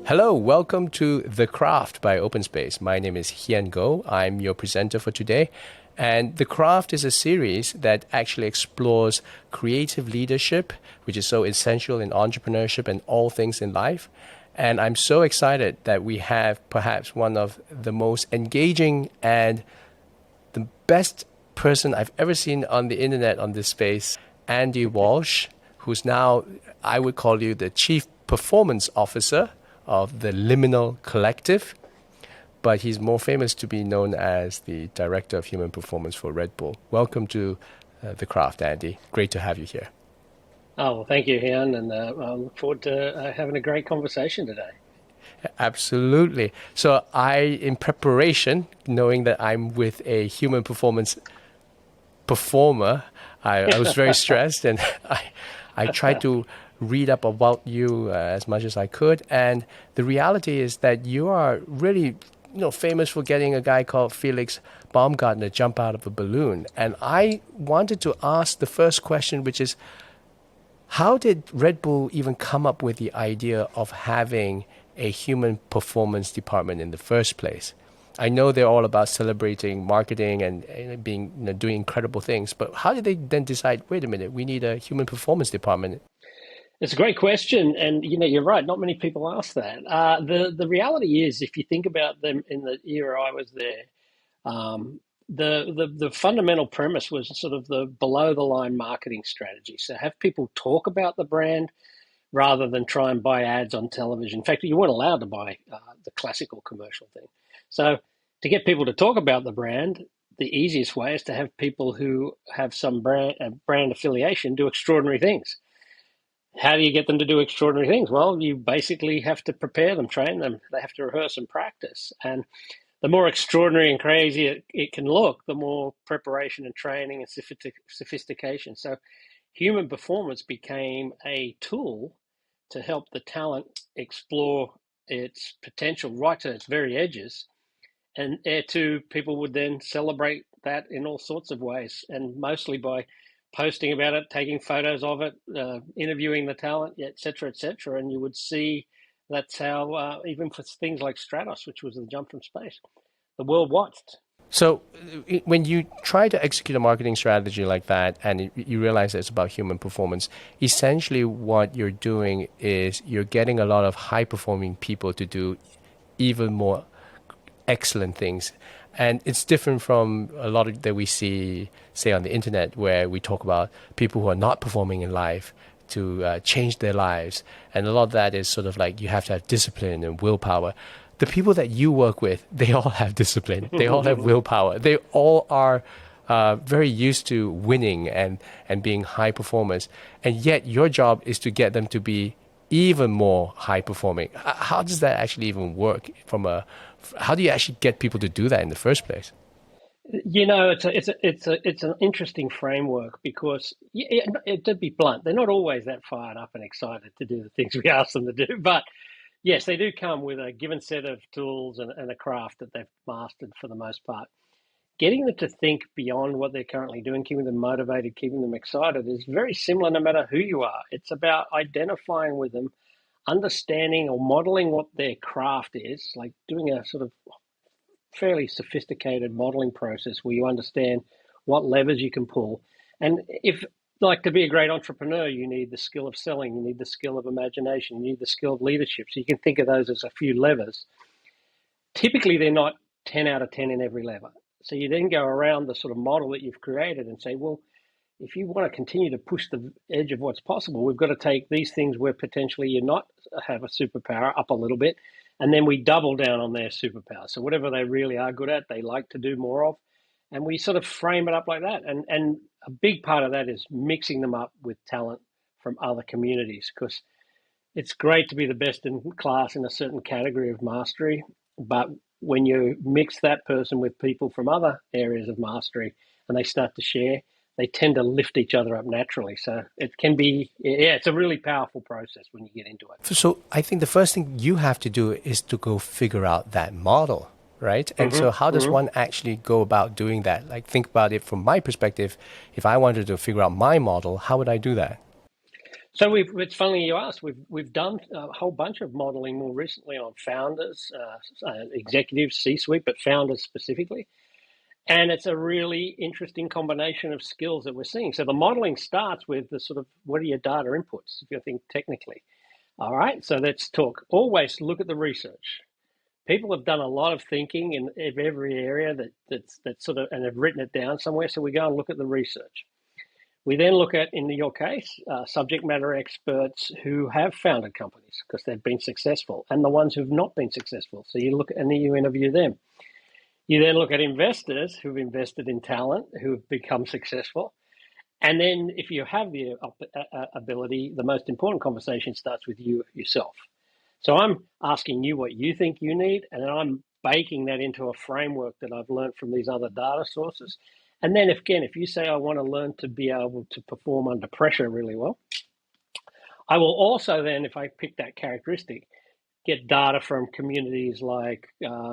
Hello, welcome to The Craft by Openspace. My name is Hian Goh. I'm your presenter for today. And The Craft is a series that actually explores creative leadership, which is so essential in entrepreneurship and all things in life. And I'm so excited that we have perhaps one of the most engaging and the best person I've ever seen on the internet on this space, Andy Walshe, who's now, I would call you the Chief Performance Officer of the Liminal Collective, but he's more famous to be known as the Director of Human Performance for Red Bull. Welcome to The Craft, Andy. Great to have you here. Oh, well, thank you, Hian, and I look forward to having a great conversation today. Absolutely. So in preparation, knowing that I'm with a human performance performer, I was very stressed, and I tried to read up about you as much as I could. And the reality is that you are really, famous for getting a guy called Felix Baumgartner jump out of a balloon. And I wanted to ask the first question, which is, how did Red Bull even come up with the idea of having a human performance department in the first place? I know they're all about celebrating marketing and being doing incredible things, but how did they then decide, wait a minute, we need a human performance department? It's a great question, and you're right. Not many people ask that. The reality is, if you think about them in the era I was there, the fundamental premise was sort of the below the line marketing strategy. So have people talk about the brand rather than try and buy ads on television. In fact, you weren't allowed to buy the classical commercial thing. So to get people to talk about the brand, the easiest way is to have people who have some brand affiliation do extraordinary things. How do you get them to do extraordinary things? Well, you basically have to prepare them, train them. They have to rehearse and practice. And the more extraordinary and crazy it can look, the more preparation and training and sophistication. So human performance became a tool to help the talent explore its potential right to its very edges. And Air2 people would then celebrate that in all sorts of ways, and mostly by posting about it, taking photos of it, interviewing the talent, et cetera, et cetera. And you would see that's how, even for things like Stratos, which was the jump from space, the world watched. So when you try to execute a marketing strategy like that and you realize that it's about human performance, essentially what you're doing is you're getting a lot of high-performing people to do even more excellent things. And it's different from a lot of that we see, say, on the internet, where we talk about people who are not performing in life to change their lives. And a lot of that is sort of like you have to have discipline and willpower. The people that you work with, they all have discipline. They all have willpower. They all are very used to winning and being high performers. And yet your job is to get them to be even more high performing. How does that actually even work how do you actually get people to do that in the first place? It's an interesting framework because, to be blunt, they're not always that fired up and excited to do the things we ask them to do. But yes, they do come with a given set of tools and a craft that they've mastered for the most part. Getting them to think beyond what they're currently doing, keeping them motivated, keeping them excited is very similar no matter who you are. It's about identifying with them, understanding or modeling what their craft is, like doing a sort of fairly sophisticated modeling process where you understand what levers you can pull. And if, like, to be a great entrepreneur, you need the skill of selling, you need the skill of imagination, you need the skill of leadership. So you can think of those as a few levers. Typically, they're not 10 out of 10 in every lever. So you then go around the sort of model that you've created and say, well, if you want to continue to push the edge of what's possible, we've got to take these things where potentially you're not have a superpower up a little bit, and then we double down on their superpower. So whatever they really are good at, they like to do more of, and we sort of frame it up like that. And a big part of that is mixing them up with talent from other communities, because it's great to be the best in class in a certain category of mastery, but when you mix that person with people from other areas of mastery and they start to share, they tend to lift each other up naturally. So it can be, it's a really powerful process when you get into it. So I think the first thing you have to do is to go figure out that model, right? And so how does one actually go about doing that? Like, think about it from my perspective. If I wanted to figure out my model, how would I do that? So it's funny you asked. We've done a whole bunch of modeling more recently on founders, executives, C-suite, but founders specifically. And it's a really interesting combination of skills that we're seeing. So the modeling starts with the sort of, what are your data inputs, if you think technically? All right, so let's talk. Always look at the research. People have done a lot of thinking in every area that's sort of, and have written it down somewhere. So we go and look at the research. We then look at, in your case, subject matter experts who have founded companies because they've been successful, and the ones who've not been successful. So you look and you interview them. You then look at investors who've invested in talent, who've become successful. And then if you have the ability, the most important conversation starts with you yourself. So I'm asking you what you think you need, and then I'm baking that into a framework that I've learned from these other data sources. And then if you say I want to learn to be able to perform under pressure really well, I will also then, if I pick that characteristic, get data from communities like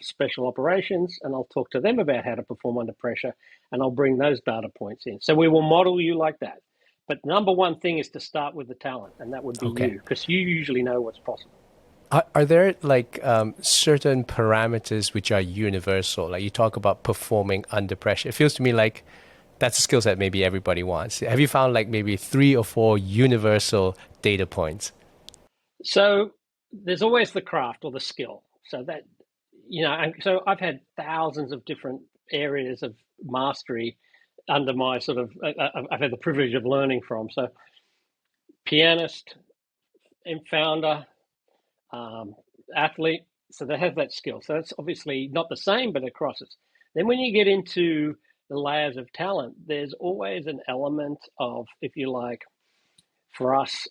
special operations, and I'll talk to them about how to perform under pressure, and I'll bring those data points in. So we will model you like that. But number one thing is to start with the talent, and that would be you, because you usually know what's possible. Are there like certain parameters which are universal? Like you talk about performing under pressure. It feels to me like that's a skill set maybe everybody wants. Have you found like maybe 3 or 4 universal data points? So there's always the craft or the skill. So that, and so I've had thousands of different areas of mastery under my sort of, I've had the privilege of learning from. So pianist and founder, athlete, so they have that skill. So it's obviously not the same, but it crosses. Then when you get into the layers of talent, there's always an element of, if you like, for us,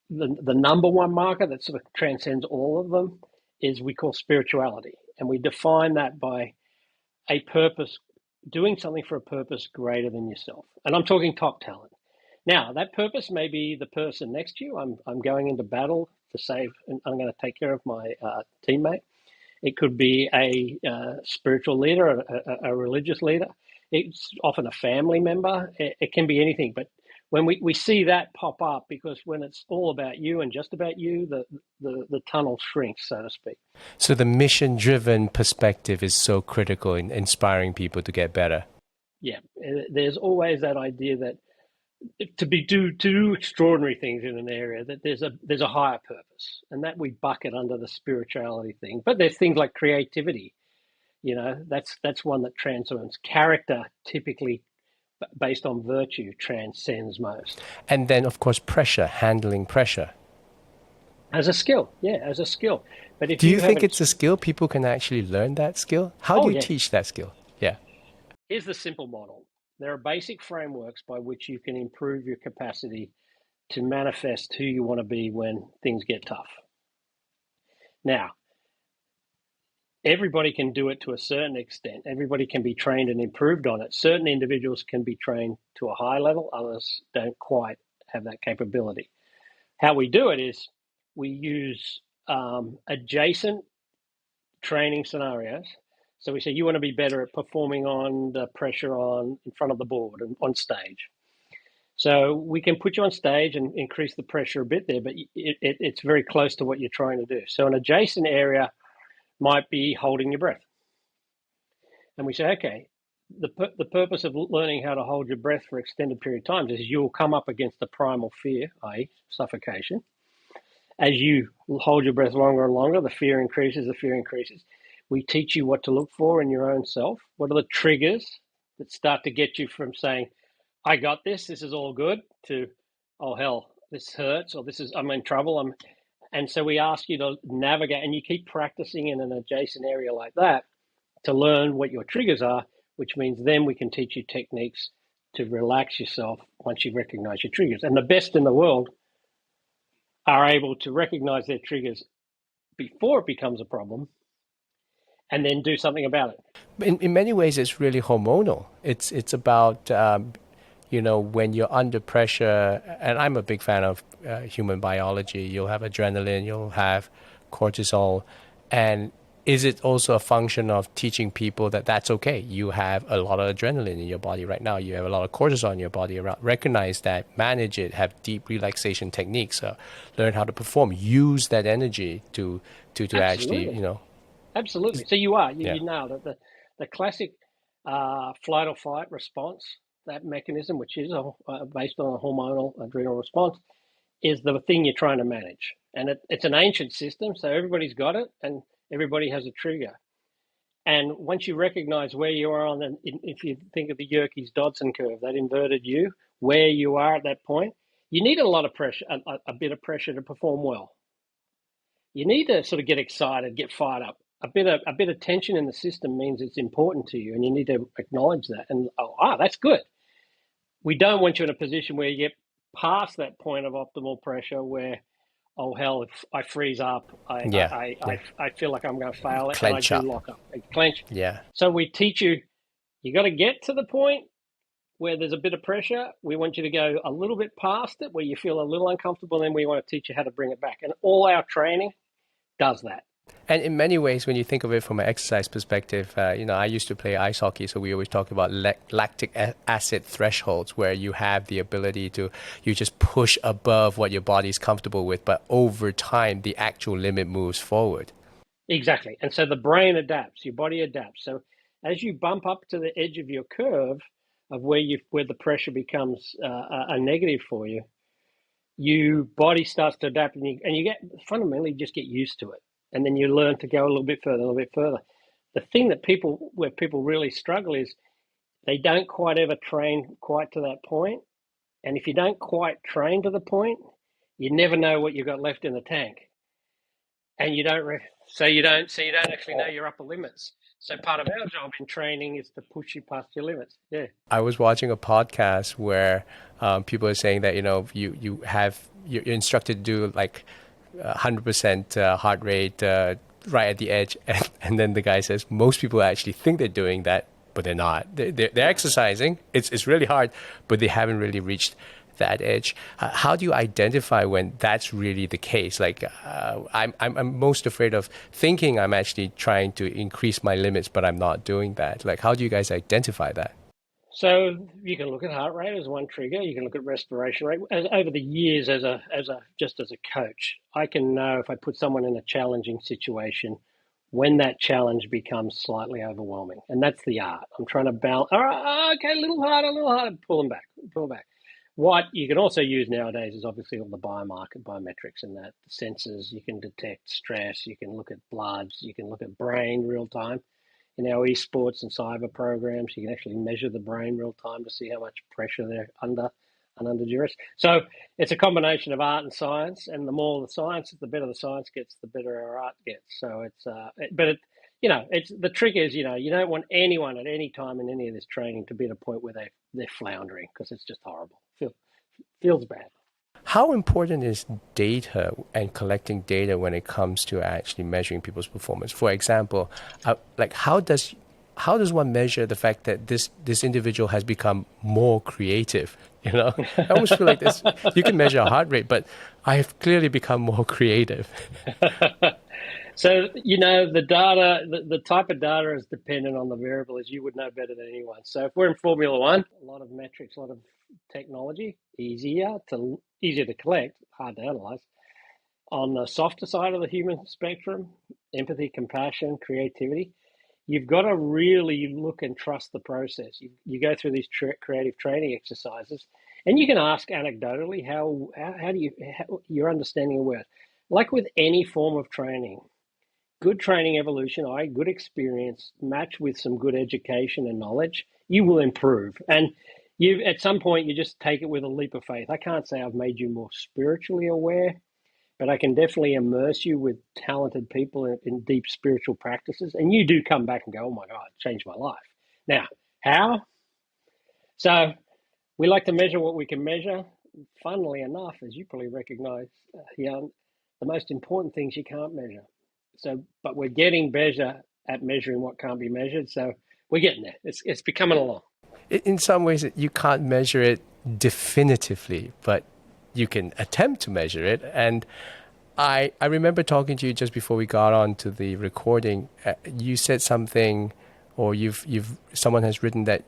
the number one marker that sort of transcends all of them is we call spirituality. And we define that by a purpose, doing something for a purpose greater than yourself. And I'm talking top talent. Now, that purpose may be the person next to you. I'm going into battle to save, and I'm going to take care of my teammate. It could be a spiritual leader, a religious leader. It's often a family member. It can be anything. But when we see that pop up, because when it's all about you and just about you, the tunnel shrinks, so to speak. So the mission-driven perspective is so critical in inspiring people to get better. Yeah, there's always that idea that to do extraordinary things in an area, that there's a higher purpose, and that we bucket under the spirituality thing. But there's things like creativity, that's one that transcends. Character, typically based on virtue, transcends most. And then of course pressure, handling pressure as a skill. But if do you think it's a skill people can actually learn that skill? How do you teach that skill? Here's the simple model. There are basic frameworks by which you can improve your capacity to manifest who you want to be when things get tough. Now, everybody can do it to a certain extent. Everybody can be trained and improved on it. Certain individuals can be trained to a high level. Others don't quite have that capability. How we do it is we use adjacent training scenarios. So we say, you want to be better at performing on the pressure in front of the board and on stage. So we can put you on stage and increase the pressure a bit there, but it's very close to what you're trying to do. So an adjacent area might be holding your breath. And we say, okay, the purpose of learning how to hold your breath for extended period of time is you'll come up against the primal fear, i.e. suffocation. As you hold your breath longer and longer, the fear increases. We teach you what to look for in your own self. What are the triggers that start to get you from saying, I got this is all good, to, oh hell, this hurts, or I'm in trouble. And so we ask you to navigate, and you keep practicing in an adjacent area like that to learn what your triggers are, which means then we can teach you techniques to relax yourself once you recognize your triggers. And the best in the world are able to recognize their triggers before it becomes a problem and then do something about it. In many ways, it's really hormonal. It's about, when you're under pressure, and I'm a big fan of human biology. You'll have adrenaline, you'll have cortisol, and is it also a function of teaching people that that's okay? You have a lot of adrenaline in your body right now. You have a lot of cortisol in your body around. Recognize that, manage it, have deep relaxation techniques, learn how to perform, use that energy to actually, Absolutely. Absolutely. So yeah, you nailed it. The classic flight or fight response, that mechanism, which is based on a hormonal adrenal response, is the thing you're trying to manage. And it's an ancient system, so everybody's got it, and everybody has a trigger. And once you recognize where you are on, if you think of the Yerkes-Dodson curve, that inverted U, where you are at that point, you need a lot of pressure, a bit of pressure to perform well. You need to sort of get excited, get fired up. A bit of tension in the system means it's important to you, and you need to acknowledge that. And that's good. We don't want you in a position where you get past that point of optimal pressure where, oh hell, if I freeze up, yeah, yeah. I feel like I'm going to fail it, and I Clench do up. lock up, I clench. Yeah. So we teach you, you got to get to the point where there's a bit of pressure. We want you to go a little bit past it, where you feel a little uncomfortable, and then we want to teach you how to bring it back. And all our training does that. And in many ways, when you think of it from an exercise perspective, I used to play ice hockey, so we always talk about lactic acid thresholds, where you have the ability to, you just push above what your body's comfortable with, but over time, the actual limit moves forward. Exactly. And so the brain adapts, your body adapts. So as you bump up to the edge of your curve of where the pressure becomes a negative for you, your body starts to adapt, and you get fundamentally just get used to it. And then you learn to go a little bit further, a little bit further. The thing where people really struggle is they don't quite ever train quite to that point. And if you don't quite train to the point, you never know what you've got left in the tank. And so you don't actually know your upper limits. So part of our job in training is to push you past your limits. Yeah. I was watching a podcast where people are saying that, you're instructed to do like 100% heart rate right at the edge. And then the guy says, most people actually think they're doing that, but they're not. They're exercising. It's really hard, but they haven't really reached that edge. How do you identify when that's really the case? Like, I'm most afraid of thinking I'm actually trying to increase my limits, but I'm not doing that. Like, how do you guys identify that? So you can look at heart rate as one trigger. You can look at respiration rate. Over the years, as a coach, I can know if I put someone in a challenging situation, when that challenge becomes slightly overwhelming, and that's the art. I'm trying to balance. All right, okay, a little harder. Pull them back. What you can also use nowadays is obviously all the biometrics and that the sensors. You can detect stress. You can look at bloods. You can look at brain real time. In our esports and cyber programs, you can actually measure the brain real time to see how much pressure they're under and under duress. So it's a combination of art and science, and the more the science, the better the science gets, the better our art gets. So it's the trick is, you don't want anyone at any time in any of this training to be at a point where they're floundering, because it's just horrible. Feels bad. How important is data and collecting data when it comes to actually measuring people's performance? For example, like how does one measure the fact that this individual has become more creative? I almost feel like this. You can measure a heart rate, but I have clearly become more creative. So, the data, the type of data is dependent on the variable, as you would know better than anyone. So if we're in Formula One, a lot of metrics, a lot of technology, easier to collect, hard to analyze. On the softer side of the human spectrum, empathy, compassion, creativity, you've got to really look and trust the process. You go through these creative training exercises, and you can ask anecdotally how your understanding of work. Like with any form of training, good training evolution, good experience, matched with some good education and knowledge, you will improve. And at some point, you just take it with a leap of faith. I can't say I've made you more spiritually aware, but I can definitely immerse you with talented people in deep spiritual practices. And you do come back and go, oh my God, it changed my life. Now, how? So we like to measure what we can measure. Funnily enough, as you probably recognize, Hian, the most important things you can't measure. But we're getting better at measuring what can't be measured. So we're getting there. It's becoming along. In some ways, you can't measure it definitively, but you can attempt to measure it. And I remember talking to you just before we got on to the recording. You said something, or someone has written that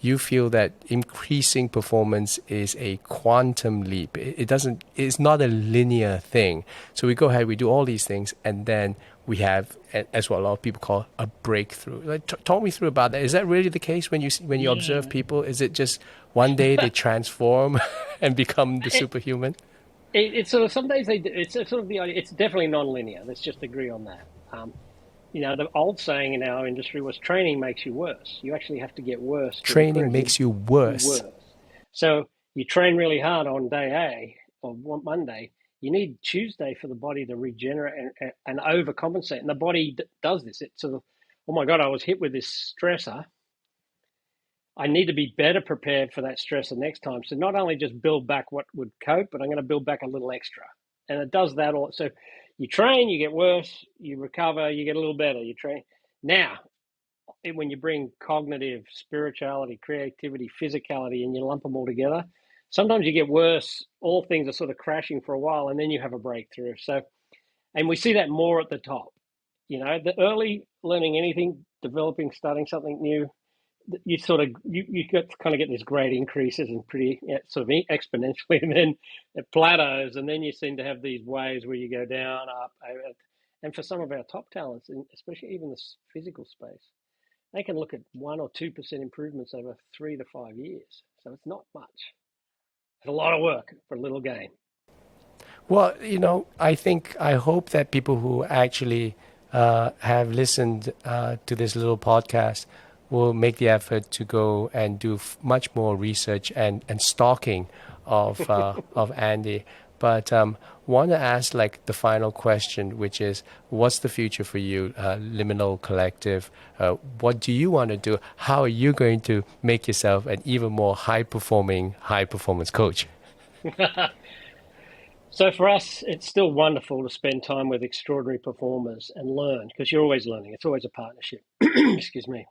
you feel that increasing performance is a quantum leap. It's not a linear thing. So we go ahead, we do all these things, and then we have, as what a lot of people call, a breakthrough. Like, talk me through about that. Is that really the case when you observe people? Is it just one day they transform and become the superhuman? It's sort of some days they do, it's sort of the idea. It's definitely non-linear. Let's just agree on that. The old saying in our industry was training makes you worse. You actually have to get worse to Training improve. makes you worse. So you train really hard on day A or Monday. You need Tuesday for the body to regenerate and overcompensate. And the body does this. It's sort of, oh my God, I was hit with this stressor. I need to be better prepared for that stressor next time. So not only just build back what would cope, but I'm going to build back a little extra. And it does that all. So you train, you get worse, you recover, you get a little better. You train. Now, when you bring cognitive, spirituality, creativity, physicality, and you lump them all together, sometimes you get worse. All things are sort of crashing for a while, and then you have a breakthrough. So, and we see that more at the top. The early learning anything, developing, starting something new, you kind of get these great increases and pretty sort of exponentially, and then it plateaus, and then you seem to have these waves where you go down, up, over. And for some of our top talents, especially even the physical space, they can look at 1 or 2% improvements over 3 to 5 years. So it's not much. It's a lot of work for a little gain. Well, I hope that people who actually have listened to this little podcast will make the effort to go and do much more research and stalking of of Andy. But want to ask like the final question, which is, what's the future for you, Liminal Collective? What do you want to do? How are you going to make yourself an even more high performance coach? So for us, it's still wonderful to spend time with extraordinary performers and learn, because you're always learning. It's always a partnership. Excuse me.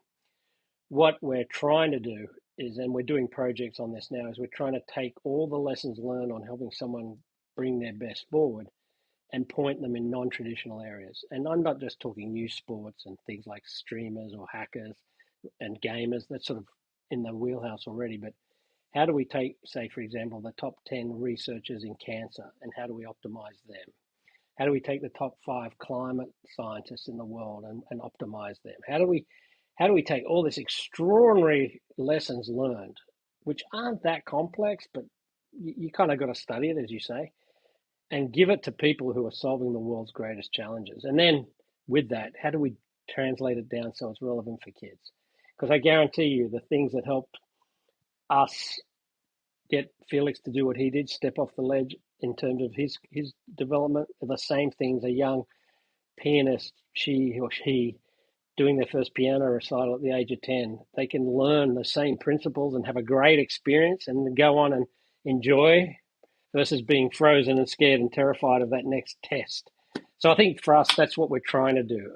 What we're trying to do is, and we're doing projects on this now, is we're trying to take all the lessons learned on helping someone bring their best forward and point them in non-traditional areas. And I'm not just talking new sports and things like streamers or hackers and gamers. That's sort of in the wheelhouse already. But how do we take, say, for example, the top 10 researchers in cancer, and how do we optimize them? How do we take the top 5 climate scientists in the world and optimize them? How do we take all this extraordinary lessons learned, which aren't that complex, but you kind of got to study it, as you say, and give it to people who are solving the world's greatest challenges? And then with that, how do we translate it down so it's relevant for kids? Because I guarantee you the things that helped us get Felix to do what he did, step off the ledge in terms of his development, are the same things a young pianist, she or he, doing their first piano recital at the age of 10. They can learn the same principles and have a great experience and go on and enjoy, versus being frozen and scared and terrified of that next test. So I think for us, that's what we're trying to do.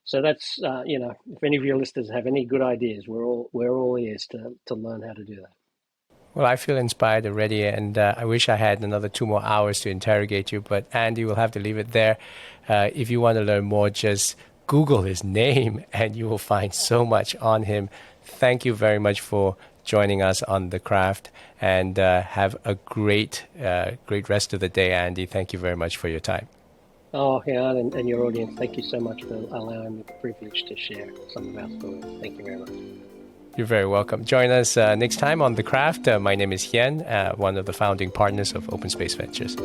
So that's, if any of your listeners have any good ideas, we're all ears to learn how to do that. Well, I feel inspired already, and I wish I had another 2 more hours to interrogate you, but Andy, we'll have to leave it there. If you want to learn more, just Google his name and you will find so much on him. Thank you very much for joining us on The Craft, and have a great rest of the day, Andy. Thank you very much for your time. Oh, Hian, and your audience, thank you so much for allowing me the privilege to share some of our stories. Thank you very much. You're very welcome. Join us next time on The Craft. My name is Hian, one of the founding partners of Openspace Ventures.